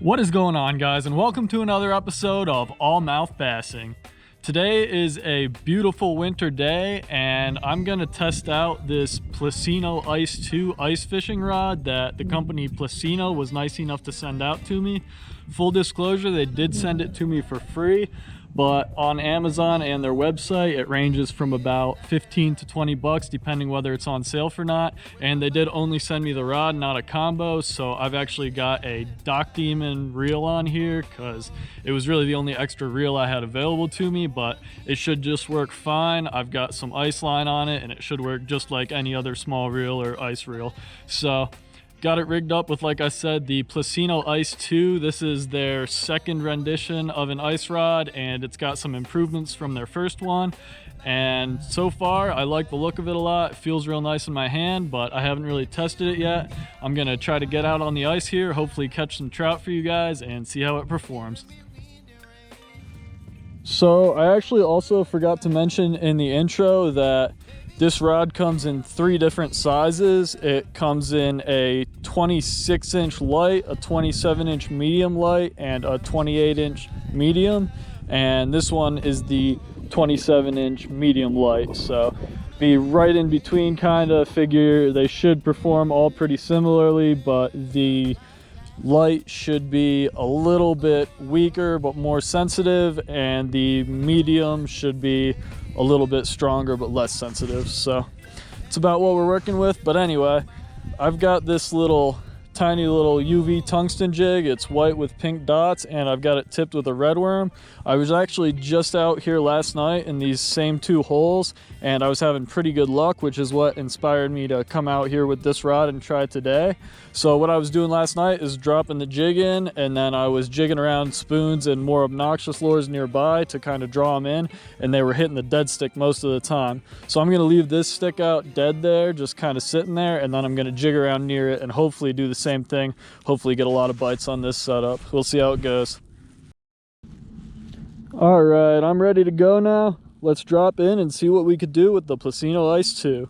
What is going on, guys, and welcome to another episode of All Mouth Bassing. Today is a beautiful winter day and I'm gonna test out this Plusinno Ice II ice fishing rod that the company Plusinno was nice enough to send out to me. Full disclosure, they did send it to me for free, but on Amazon and their website it ranges from about 15 to 20 bucks depending whether it's on sale or not, and they did only send me the rod, not a combo. So I've actually got a Dock Demon reel on here because it was really the only extra reel I had available to me, but it should just work fine. I've got some ice line on it and it should work just like any other small reel or ice reel. So got it rigged up with, like I said, the Plusinno Ice II. This is their second rendition of an ice rod, and it's got some improvements from their first one. And so far, I like the look of it a lot. It feels real nice in my hand, but I haven't really tested it yet. I'm gonna try to get out on the ice here, hopefully catch some trout for you guys, and see how it performs. So I actually also forgot to mention in the intro that this rod comes in 3 different sizes. It comes in a 26-inch light, a 27-inch medium light, and a 28-inch medium. And this one is the 27-inch medium light. So be right in between, kind of. Figure they should perform all pretty similarly, but the light should be a little bit weaker but more sensitive, and the medium should be a little bit stronger but less sensitive. So it's about what we're working with. But anyway, I've got this tiny little UV tungsten jig. It's white with pink dots, and I've got it tipped with a red worm. I was actually just out here last night in these same 2 holes, and I was having pretty good luck, which is what inspired me to come out here with this rod and try it today. So what I was doing last night is dropping the jig in, and then I was jigging around spoons and more obnoxious lures nearby to kind of draw them in, and they were hitting the dead stick most of the time. So I'm gonna leave this stick out dead there, just kind of sitting there, and then I'm gonna jig around near it and hopefully do the same thing. Hopefully get a lot of bites on this setup. We'll see how it goes. All right, I'm ready to go now. Let's drop in and see what we could do with the Plusinno Ice II.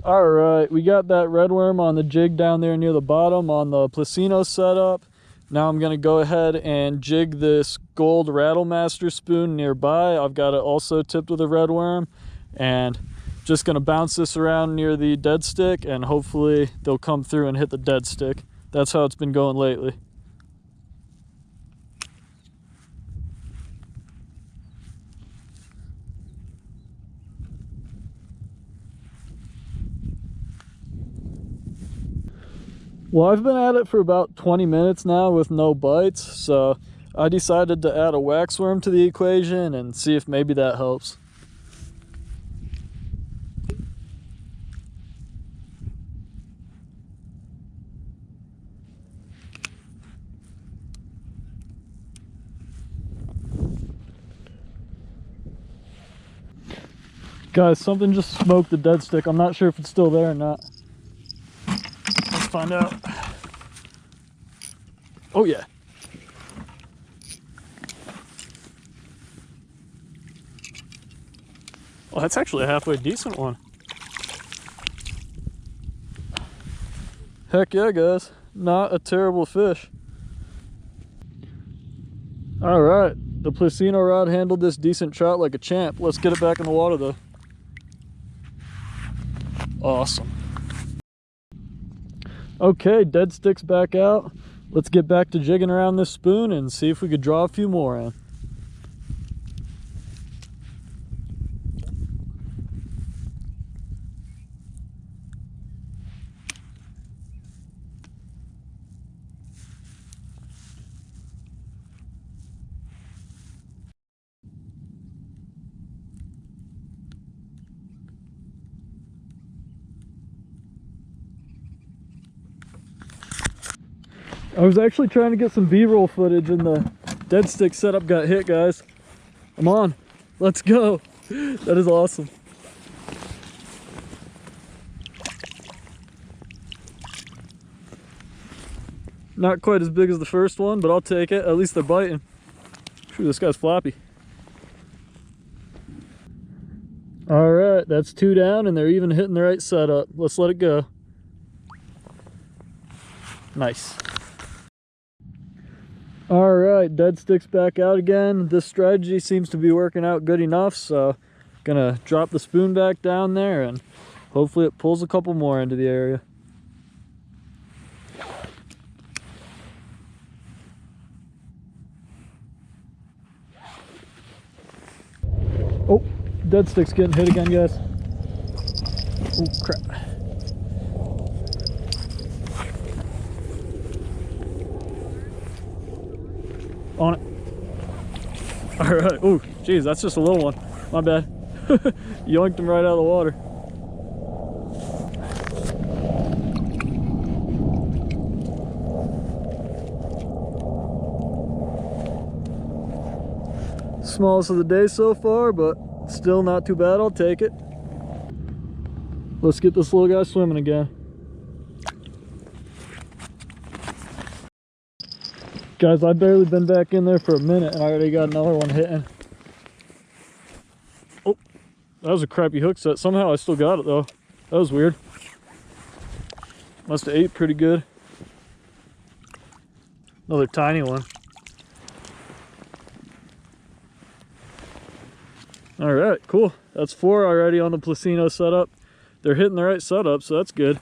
All right, we got that red worm on the jig down there near the bottom on the Plusinno setup. Now I'm gonna go ahead and jig this gold Rattlemaster spoon nearby. I've got it also tipped with a red worm, and just gonna bounce this around near the dead stick, and hopefully they'll come through and hit the dead stick. That's how it's been going lately. Well, I've been at it for about 20 minutes now with no bites, so I decided to add a wax worm to the equation and see if maybe that helps. Guys, something just smoked the dead stick. I'm not sure if it's still there or not. Let's find out. Oh yeah. Well, that's actually a halfway decent one. Heck yeah, guys. Not a terrible fish. All right, the Plusinno rod handled this decent trout like a champ. Let's get it back in the water though. Awesome. Okay, dead stick's back out. Let's get back to jigging around this spoon and see if we could draw a few more in. I was actually trying to get some B-roll footage and the dead stick setup got hit, guys. I'm on. Let's go. That is awesome. Not quite as big as the first one, but I'll take it. At least they're biting. Phew, this guy's floppy. All right, that's 2 down, and they're even hitting the right setup. Let's let it go. Nice. All right, dead sticks back out again. This strategy seems to be working out good enough, so gonna drop the spoon back down there, and hopefully it pulls a couple more into the area. Oh, dead stick's getting hit again, guys. Oh, crap. On it. All right. Oh, geez, that's just a little one. My bad. Yoinked him right out of the water. Smallest of the day so far, but still not too bad. I'll take it. Let's get this little guy swimming again. Guys, I've barely been back in there for a minute and I already got another one hitting. Oh, that was a crappy hook set. Somehow I still got it though. That was weird. Must have ate pretty good. Another tiny one. All right, cool. That's 4 already on the Plusinno setup. They're hitting the right setup, so that's good.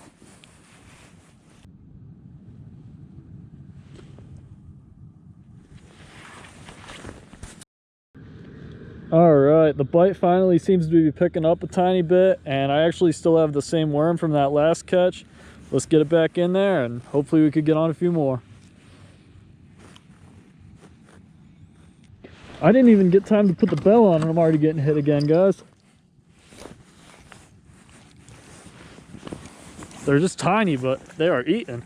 All right, the bite finally seems to be picking up a tiny bit, and I actually still have the same worm from that last catch. Let's get it back in there, and hopefully we could get on a few more. I didn't even get time to put the bell on, and I'm already getting hit again, guys. They're just tiny, but they are eating.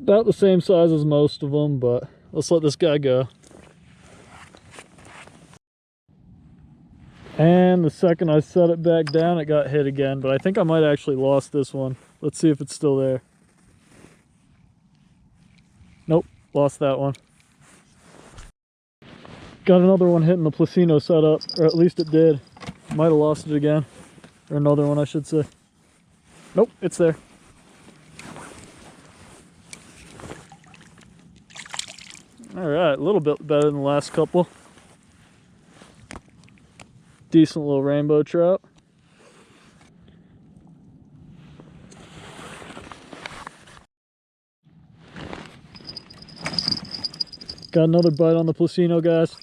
About the same size as most of them, but let's let this guy go. And the second I set it back down, it got hit again, but I think I might actually lost this one. Let's see if it's still there. Nope, lost that one. Got another one hitting the Plusinno setup, or at least it did. Might have lost it again. Or another one, I should say. Nope, it's there. All right, a little bit better than the last couple. Decent little rainbow trout. Got another bite on the Plusinno, guys.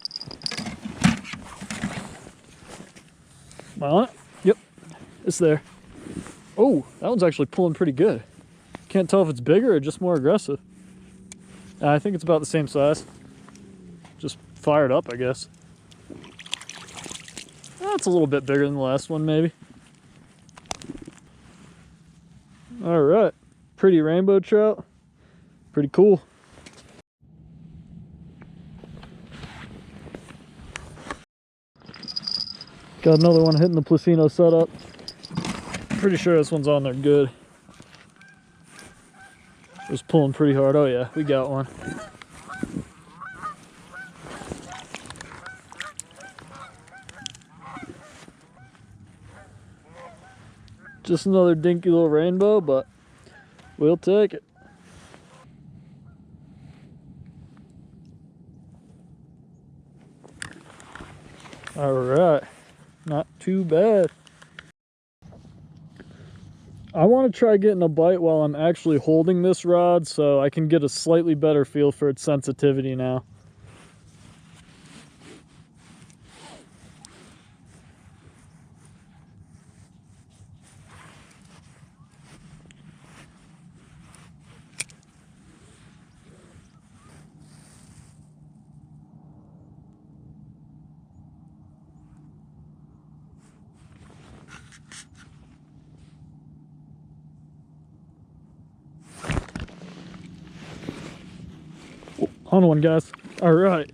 Am I on it? Yep, it's there. Oh, that one's actually pulling pretty good. Can't tell if it's bigger or just more aggressive. I think it's about the same size. Just fired up, I guess. That's a little bit bigger than the last one, maybe. All right, pretty rainbow trout. Pretty cool. Got another one hitting the Plusinno setup. Pretty sure this one's on there good. It was pulling pretty hard. Oh yeah, we got one. Just another dinky little rainbow, but we'll take it. All right, not too bad. I want to try getting a bite while I'm actually holding this rod so I can get a slightly better feel for its sensitivity now. On one, guys. All right.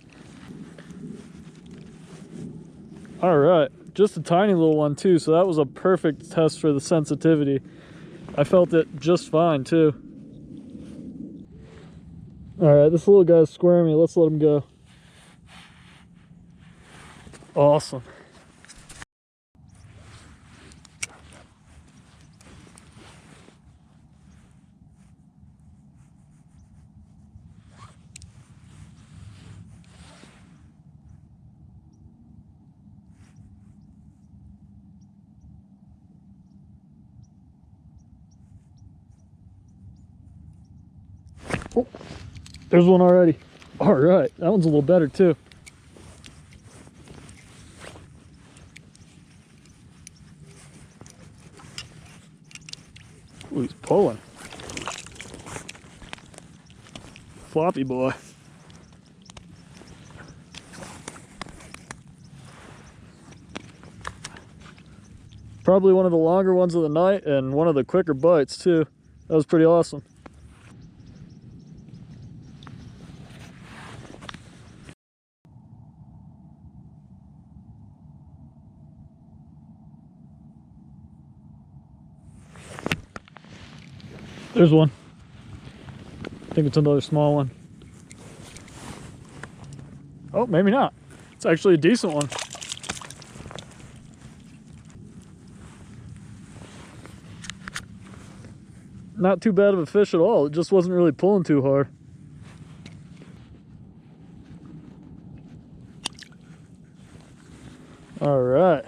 All right. Just a tiny little one too, so that was a perfect test for the sensitivity. I felt it just fine too. All right, this little guy's squirmy. Let's let him go. Awesome. Oh, there's one already. All right, that one's a little better too. Ooh, he's pulling. Floppy boy. Probably one of the longer ones of the night and one of the quicker bites too. That was pretty awesome. There's one. I think it's another small one. Oh, maybe not. It's actually a decent one. Not too bad of a fish at all. It just wasn't really pulling too hard. All right.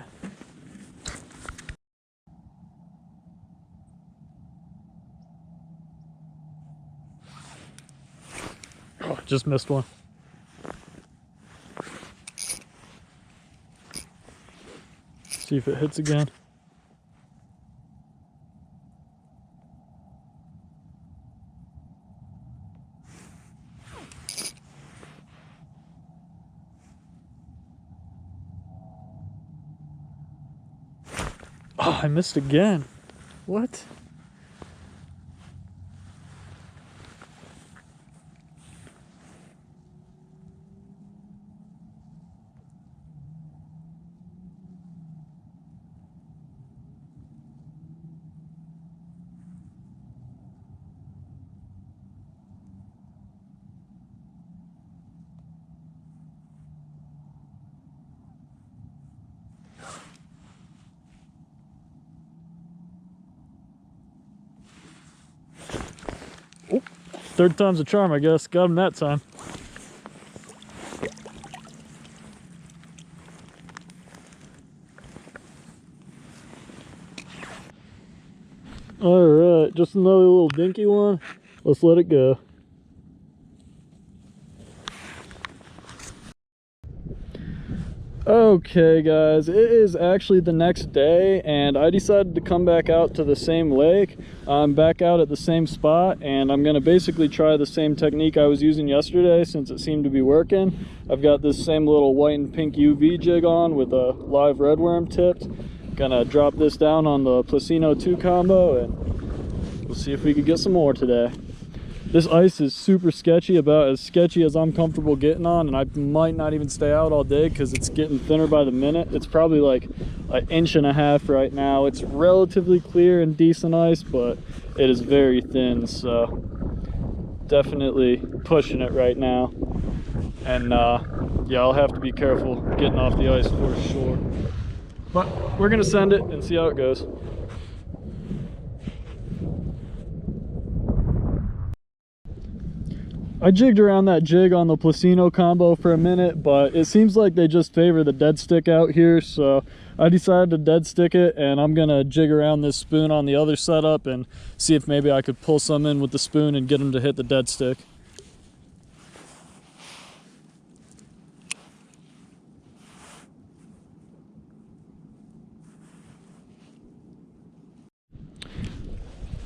Oh, just missed one. See if it hits again. Oh, I missed again. What? Oh, third time's a charm, I guess. Got him that time. All right, just another little dinky one. Let's let it go. Okay guys, it is actually the next day and I decided to come back out to the same lake. I'm back out at the same spot and I'm gonna basically try the same technique I was using yesterday since it seemed to be working. I've got this same little white and pink UV jig on with a live redworm tipped. Gonna drop this down on the Plusinno II combo and we'll see if we can get some more today. This ice is super sketchy, about as sketchy as I'm comfortable getting on, and I might not even stay out all day because it's getting thinner by the minute. It's probably like 1.5 inches right now. It's relatively clear and decent ice, but it is very thin, so definitely pushing it right now. And yeah, I'll have to be careful getting off the ice for sure. But we're gonna send it and see how it goes. I jigged around that jig on the Plusinno combo for a minute, but it seems like they just favor the dead stick out here, so I decided to dead stick it, and I'm gonna jig around this spoon on the other setup and see if maybe I could pull some in with the spoon and get them to hit the dead stick.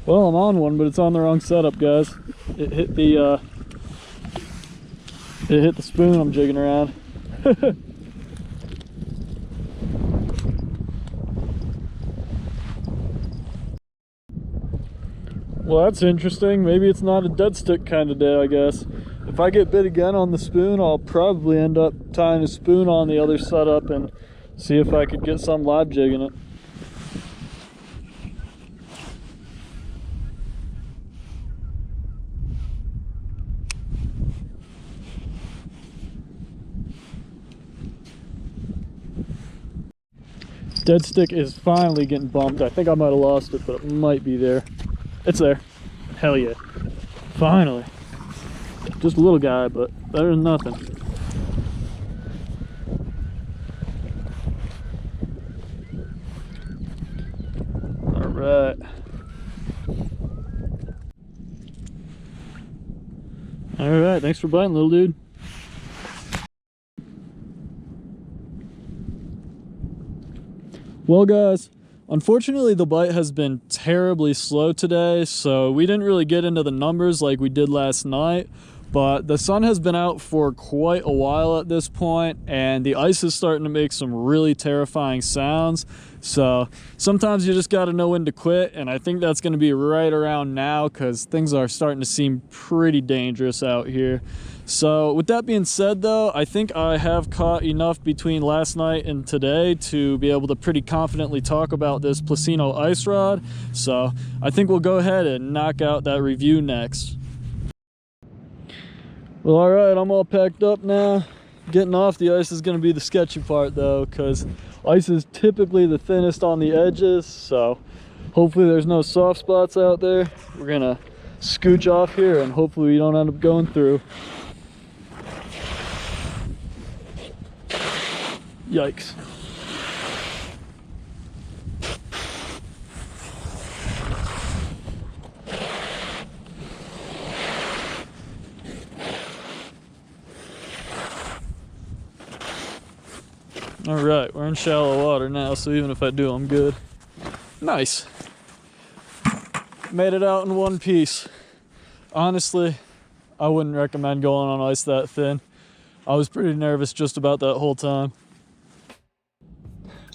Well, I'm on one, but it's on the wrong setup, guys. It hit the spoon I'm jigging around. Well, that's interesting. Maybe it's not a dead stick kind of day, I guess. If I get bit again on the spoon, I'll probably end up tying a spoon on the other setup and see if I could get some live jigging it. Dead stick is finally getting bumped. I think I might have lost it, but it might be there. It's there. Hell yeah. Finally. Just a little guy, but better than nothing. All right. All right, thanks for biting, little dude. Well guys, unfortunately the bite has been terribly slow today, so we didn't really get into the numbers like we did last night, but the sun has been out for quite a while at this point, and the ice is starting to make some really terrifying sounds. So sometimes you just got to know when to quit, and I think that's going to be right around now because things are starting to seem pretty dangerous out here. So with that being said though, I think I have caught enough between last night and today to be able to pretty confidently talk about this Plusinno ice rod. So I think we'll go ahead and knock out that review next. Well, all right, I'm all packed up now. Getting off the ice is going to be the sketchy part though, because ice is typically the thinnest on the edges, so hopefully there's no soft spots out there. We're going to scooch off here and hopefully we don't end up going through. Yikes. All right, we're in shallow water now, so even if I do, I'm good. Nice. Made it out in one piece. Honestly, I wouldn't recommend going on ice that thin. I was pretty nervous just about that whole time.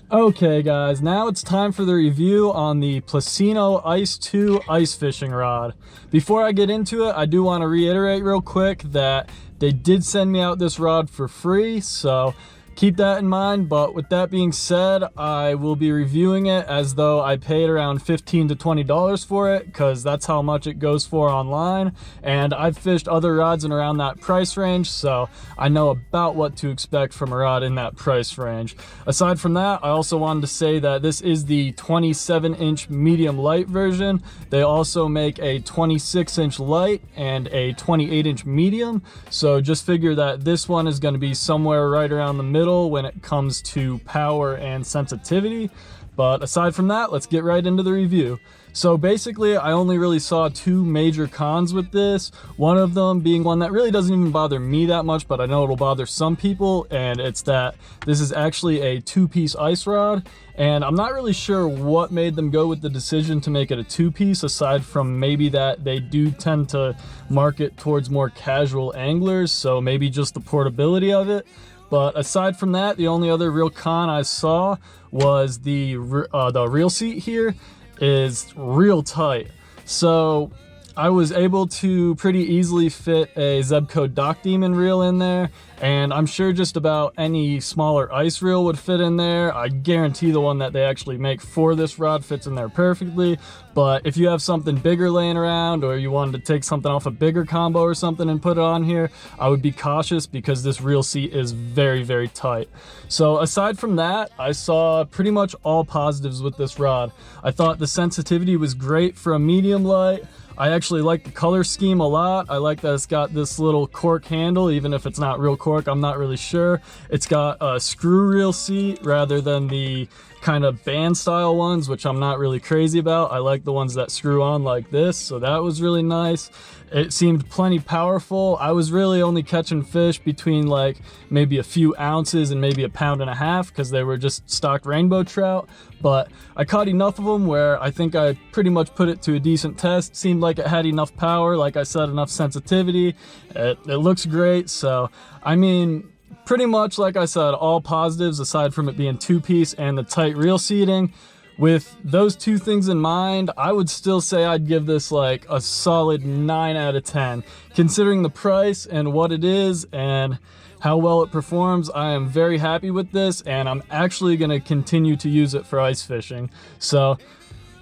Okay guys, now it's time for the review on the Plusinno Ice II ice fishing rod. Before I get into it, I do want to reiterate real quick that they did send me out this rod for free, so keep that in mind. But with that being said, I will be reviewing it as though I paid around $15 to $20 for it, because that's how much it goes for online, and I've fished other rods in around that price range, so I know about what to expect from a rod in that price range. Aside from that, I also wanted to say that this is the 27-inch medium light version. They also make a 26-inch light and a 28-inch medium, so just figure that this one is going to be somewhere right around the middle when it comes to power and sensitivity. But aside from that, let's get right into the review. So basically, I only really saw two major cons with this. One of them being one that really doesn't even bother me that much, but I know it'll bother some people, and it's that this is actually a two-piece ice rod. And I'm not really sure what made them go with the decision to make it a two-piece, aside from maybe that they do tend to market towards more casual anglers, so maybe just the portability of it. But aside from that, the only other real con I saw was the reel seat here is real tight. So I was able to pretty easily fit a Zebco Dock Demon reel in there, and I'm sure just about any smaller ice reel would fit in there. I guarantee the one that they actually make for this rod fits in there perfectly. But if you have something bigger laying around, or you wanted to take something off a bigger combo or something and put it on here, I would be cautious because this reel seat is very, very tight. So aside from that, I saw pretty much all positives with this rod. I thought the sensitivity was great for a medium light. I actually like the color scheme a lot. I like that it's got this little cork handle, even if it's not real cork, I'm not really sure. It's got a screw reel seat rather than the kind of band style ones, which I'm not really crazy about. I like the ones that screw on like this, so that was really nice. It seemed plenty powerful. I was really only catching fish between like maybe a few ounces and maybe 1.5 pounds because they were just stock rainbow trout, but I caught enough of them where I think I pretty much put it to a decent test. Seemed like it had enough power, like I said, enough sensitivity. It looks great. So I mean, pretty much like I said, all positives aside from it being two-piece and the tight reel seating. With those two things in mind, I would still say I'd give this like a solid 9 out of 10. Considering the price and what it is and how well it performs, I am very happy with this, and I'm actually going to continue to use it for ice fishing. So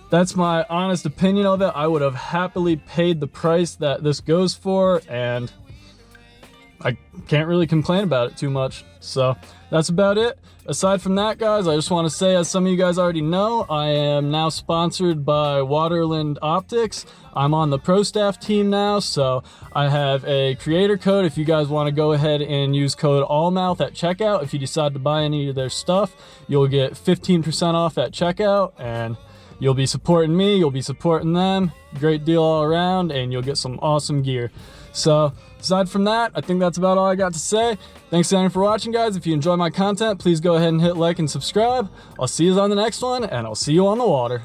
that's my honest opinion of it. I would have happily paid the price that this goes for, and I can't really complain about it too much. So that's about it. Aside from that, guys, I just want to say, as some of you guys already know, I am now sponsored by Waterland Optics. I'm on the pro staff team now, so I have a creator code if you guys want to go ahead and use code ALLMOUTH at checkout. If you decide to buy any of their stuff, you'll get 15% off at checkout, and you'll be supporting me, you'll be supporting them. Great deal all around, and you'll get some awesome gear. So aside from that, I think that's about all I got to say. Thanks again for watching, guys. If you enjoy my content, please go ahead and hit like and subscribe. I'll see you on the next one, and I'll see you on the water.